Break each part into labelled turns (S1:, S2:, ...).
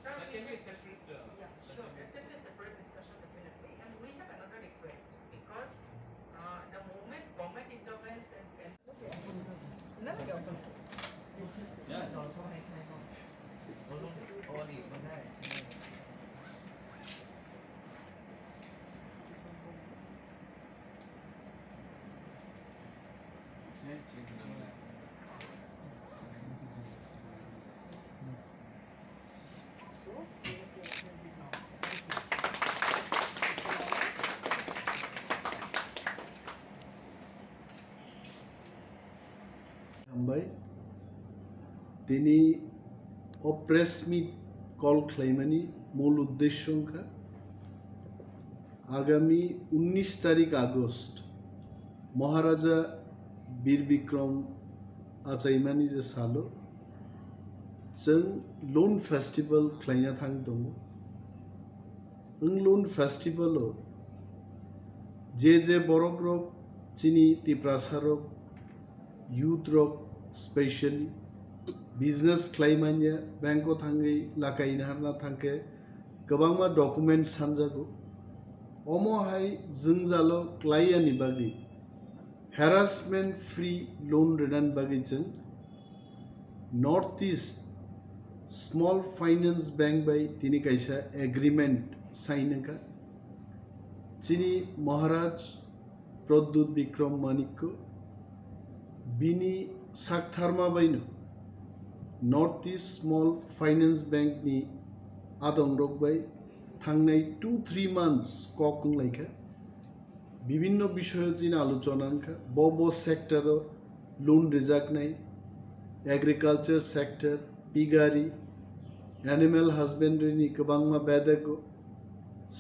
S1: Sir, that can be a separate. Yeah, sure. Definitely a separate discussion, definitely. And we have another request because the moment government intervenes and
S2: हामबाय दिनै press मिट कल खालामनायनि मूल उद्देश्य आगामी 19 तारीख आगस्ट महाराजा बीर विक्रम आचाइमानि जे सालो जों लोन फेस्टिवल खालामनो थां दङ लोन फेस्टिवल जे बरक रक चिनी तिप्रासारक youth rock specially business claimanya banko thangai lakai harna thangke gabangma document sanjago omo hai jungzalo client bagi harassment free loan redan bagi jung northeast small finance bank by tini kaisa agreement sign ka chini maharaj pradut vikram manikko बिनी साकथारमा बाइनो north east small finance bank नि आदं रक bye थांनाय 2-3 months कॉकं लाइका विभिन्न विषय जिन आलोचना का बो सेक्टर लोन रिजाकनाय agriculture sector piggery animal husbandry नि गोबांमा बेदाको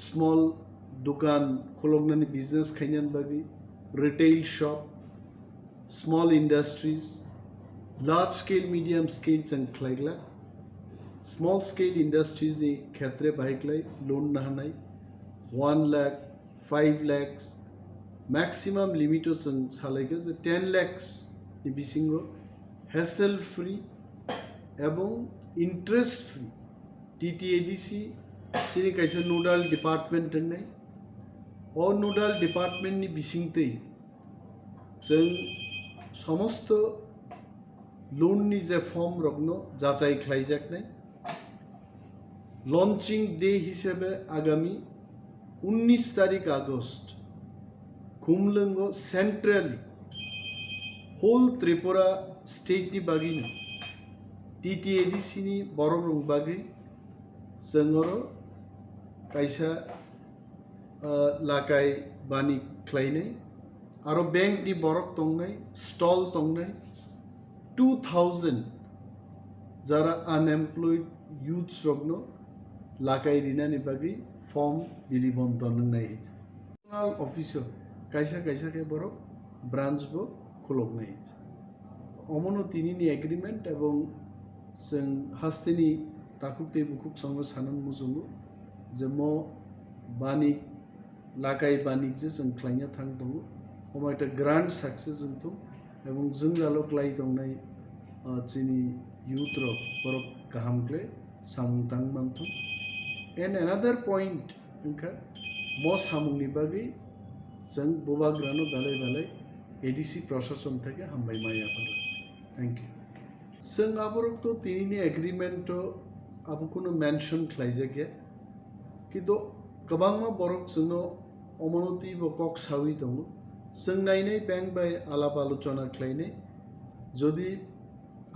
S2: स्मॉल दुकान खोलंनानै बिजनेस खायनान बागै retail shop small industries, large scale, medium scale चंखलाइगला, small scale industries ने क्षेत्रे बाइकलाई लोन नहानाई 1 lakh, 5 lakhs, maximum limito सालाइके जो 10 lakhs नि बिसिंगो hassle free एवं interest free TTAADC चिनी कैसे नोडल डिपार्टमेंट नहीं और नोडल डिपार्टमेंट नि बिसिंगते जों समस्त लोन नि जे फर्म रगनो जाचाई खालायजाकनाय लॉन्चिंग डे हिसाबै आगामी 19 तारीख आगस्ट खुमलंगो सेंट्रली होल त्रिपुरा स्टेट नि बागिनो TTAADC नि बरक रंग बागै जोंरो कायसा लाकाय बानि खालायनाय आरो बैंक नि बरक तंनाय स्टॉल तंनाय 2000 जरा अनएम्प्लॉयड यूथ्स रगनो लाकाय रिनानि बागै फॉर्म बिलि बंटन नाय नाल ऑफिसर कायसा के बरक ब्रांच बो खुलगनाय अमनो तिनिनि एग्रीमेंट एवं जों हास्तेनि ताकुते बुकुक संग सानन मुजुंगो जे मो बानि लाकाय बानि जे जों खालायनो थां दङ हमायटा ग्रांड सक्सेस जोंथो एवं जों जालो क्लाइ दंनाय चिनी यूथ रक बरक गाहामक्ले सामुंतां मानथो एंड अनदर पॉइंट इनका मो सामुंनि बागै जों बोबाग्रानो दालाय बालाय ADC प्रशासन थेके हामबाय माया पर थैंक यू जों आबरक तो तिनिनि एग्रीमेंट आबुकुनो मेंशन खालायजागे किन्तु गोबांमा बरक जोंनो अमनति बकक सावि दङ जों नायनाय बैंक बाय आलाप आलोचना खालायनाय जदि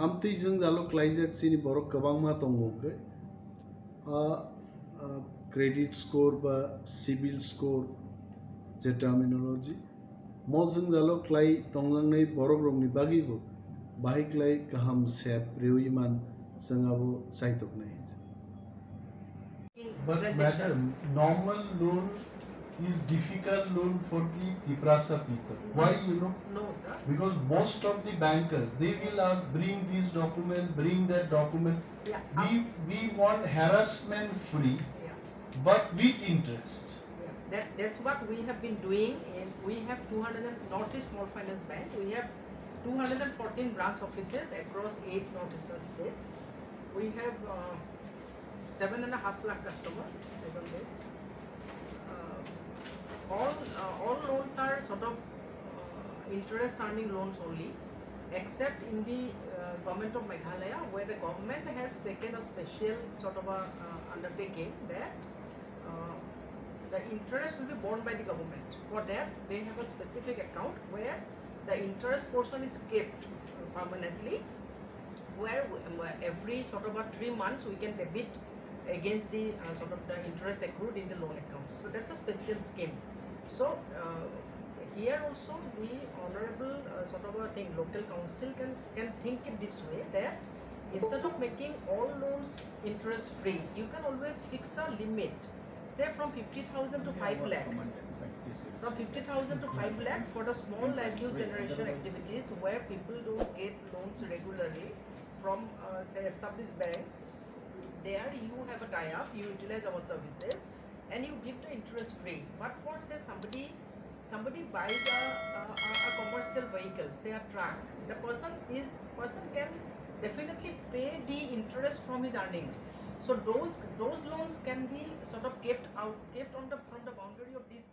S2: आमथै जों जालो खालायजाक चिनि बरक गोबांमा दङगे क्रेडिट स्कोर बा सिविल स्कोर जे टर्मिनोलॉजी मो जों जालो खालाय दंलांनाय बरक रंनि बागैबो बाहायक्लाय गाहाम सेप रेउइमान जों आबो चाइतकनाय But madam, normal loan is difficult loan for the Tiprasa people. Why, you know?
S1: No, sir.
S2: Because most of the bankers, they will ask, bring this document, bring that document.
S1: Yeah.
S2: We want harassment free, but with interest.
S1: Yeah. That's what we have been doing, and we have 200 Northeast Small Finance Bank. We have 214 branch offices across 8 northeastern states. we have 7.5 lakh customers as on date. All loans are sort of interest earning loans only, except in the government of Meghalaya, where the government has taken a special sort of a undertaking that the interest will be borne by the government. For that, they have a specific account where the interest portion is kept permanently, where every sort of 3 months we can debit against the sort of the interest accrued in the loan account. So that's a special scheme. So here also the honorable sort of a thing, local council can think it this way, that instead of making all loans interest free, you can always fix a limit, say from 50,000 to 5 lakh. From 50,000 to 5 lakh for the small livelihood generation activities where people don't get loans regularly from say established banks. There you have a tie-up, you utilize our services and you give the interest free. But for say somebody buys a commercial vehicle, say a truck, the person can definitely pay the interest from his earnings. So those loans can be sort of kept from the boundary of these